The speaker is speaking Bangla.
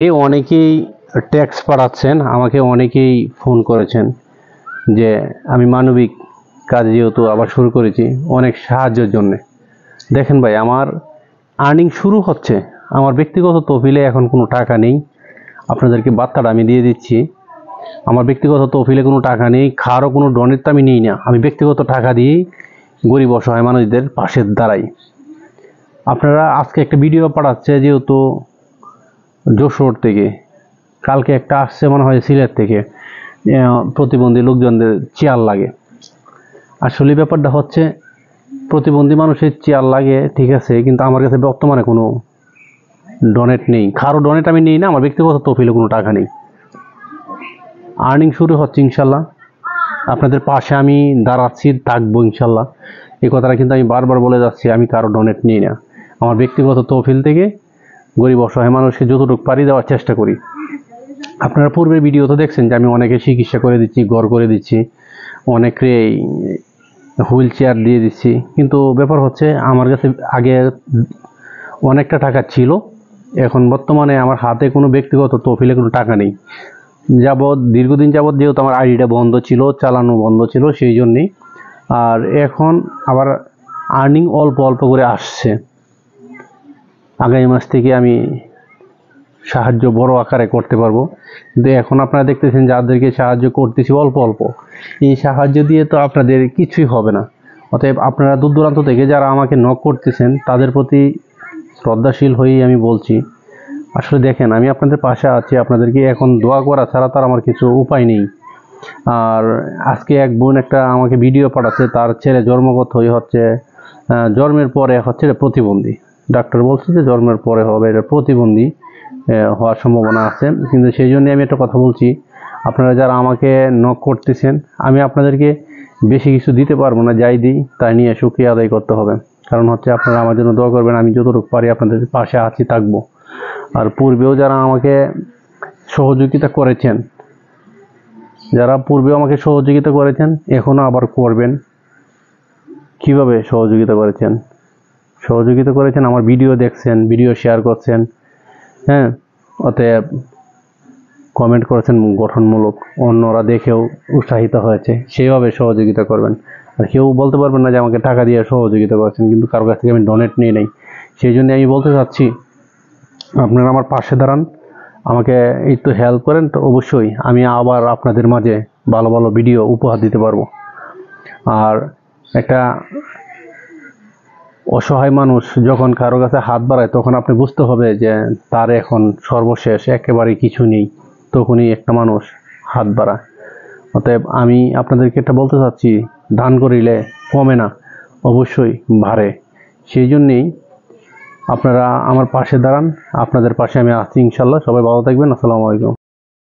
এই অনেকেই টেক্সট পাঠাচ্ছেন, আমাকে অনেকেই ফোন করেছেন যে আমি মানবিক কাজ যেহেতু আবার শুরু করেছি অনেক সাহায্যের জন্য। দেখেন ভাই, আমার আর্নিং শুরু হচ্ছে, আমার ব্যক্তিগত তহবিলে এখন কোনো টাকা নেই। আপনাদেরকে বার্তাটা আমি দিয়ে দিচ্ছি, আমার ব্যক্তিগত তহবিলে কোনো টাকা নেই, কারো কোনো ডোনেট আমি নিই না। আমি ব্যক্তিগত টাকা দিয়েই গরিব অসহায় মানুষদের পাশে দাঁড়াই। আপনারা আজকে একটা ভিডিও পাঠাচ্ছে যেহেতু যশোর থেকে, কালকে একটা আসছে মনে হয় সিলেট থেকে, প্রতিবন্ধী লোকজনদের চেয়ার লাগে। আসলে ব্যাপারটা হচ্ছে প্রতিবন্ধী মানুষের চেয়ার লাগে ঠিক আছে, কিন্তু আমার কাছে বর্তমানে কোনো ডোনেট নেই, কারো ডোনেট আমি নিই না, আমার ব্যক্তিগত তহবিলে কোনো টাকা নেই। আর্নিং শুরু হচ্ছে ইনশাল্লাহ, আপনাদের পাশে আমি দাঁড়াচ্ছি, থাকবো ইনশাল্লাহ। এই কথাটা কিন্তু আমি বারবার বলে যাচ্ছি, আমি কারো ডোনেট নিই না, আমার ব্যক্তিগত তহবিল থেকে গরিব অসহায় মানুষকে যতটুকু পারি দেওয়ার চেষ্টা করি। আপনারা পূর্বের ভিডিও তো দেখছেন যে আমি অনেকে চিকিৎসা করে দিচ্ছি, ঘর করে দিচ্ছি, অনেকে হুইল চেয়ার দিয়ে দিচ্ছি। কিন্তু ব্যাপার হচ্ছে আমার কাছে আগে অনেকটা টাকা ছিল, এখন বর্তমানে আমার হাতে কোনো ব্যক্তিগত তহবিলে কোনো টাকা নেই। দীর্ঘদিন যাবৎ যেহেতু আমার আইডিটা বন্ধ ছিল, চালানো বন্ধ ছিল, সেই জন্যেই। আর এখন আবার আর্নিং অল্প অল্প করে আসছে। আগামী মাস থেকে আমি সাহায্য বড় আকারে করতে পারবো। কিন্তু এখন আপনারা দেখতেছেন যাদেরকে সাহায্য করতেছি অল্প অল্প, এই সাহায্য দিয়ে তো আপনাদের কিছুই হবে না। অতএব আপনারা দূর দূরান্ত থেকে যারা আমাকে নক করতেছেন তাদের প্রতি শ্রদ্ধাশীল হয়েই আমি বলছি, আসলে দেখেন আমি আপনাদের পাশে আছি, আপনাদেরকে এখন দোয়া করা ছাড়া তার আমার কিছু উপায় নেই। আর আজকে এক বোন একটা আমাকে ভিডিও পাঠাচ্ছে, তার ছেলে জন্মগত হচ্ছে জন্মের পরে হচ্ছে প্রতিবন্ধী। ডাক্তার বলছে যে জন্মের পরে হবে এটা প্রতিবন্ধী হওয়ার সম্ভাবনা আছে। কিন্তু সেই জন্যই আমি একটা কথা বলছি, আপনারা যারা আমাকে নক করতেছেন, আমি আপনাদেরকে বেশি কিছু দিতে পারবো না, যাই দিই তাই নিয়ে শুকরিয়া আদায় করতে হবে। কারণ হচ্ছে আপনারা আমার জন্য দোয়া করবেন, আমি যতটুকু পারি আপনাদের পাশে আছি, থাকবো। আর পূর্বেও যারা আমাকে সহযোগিতা করেছেন, এখনও আবার করবেন। কিভাবে সহযোগিতা করেছেন আমার ভিডিও দেখছেন, ভিডিও শেয়ার করছেন, হ্যাঁ, অতএব কমেন্ট করেছেন গঠনমূলক, অন্যরা দেখেও উৎসাহিত হয়েছে, সেইভাবে সহযোগিতা করবেন। আর কেউ বলতে পারবেন না যে আমাকে টাকা দিয়ে সহযোগিতা করেছেন, কিন্তু কারো কাছ থেকে আমি ডোনেট নিয়ে নেই। সেই জন্য আমি বলতে চাচ্ছি আপনারা আমার পাশে দাঁড়ান, আমাকে একটু হেল্প করেন, তো অবশ্যই আমি আবার আপনাদের মাঝে ভালো ভালো ভিডিও উপহার দিতে পারবো। আর একটা অসহায় মানুষ যখন কারো কাছে হাত বাড়ায়, তখন আপনি বুঝতে হবে যে তার এখন সর্বশেষ, একেবারে কিছু নেই, তখনই একটা মানুষ হাত বাড়ায়। অতএব আমি আপনাদেরকে এটা বলতে চাচ্ছি, দান করিলে কমে না, অবশ্যই বাড়ে। সেই জন্যেই আপনারা আমার পাশে দাঁড়ান, আপনাদের পাশে আমি আছি ইনশাল্লাহ। সবাই ভালো থাকবেন। আসসালামু আলাইকুম।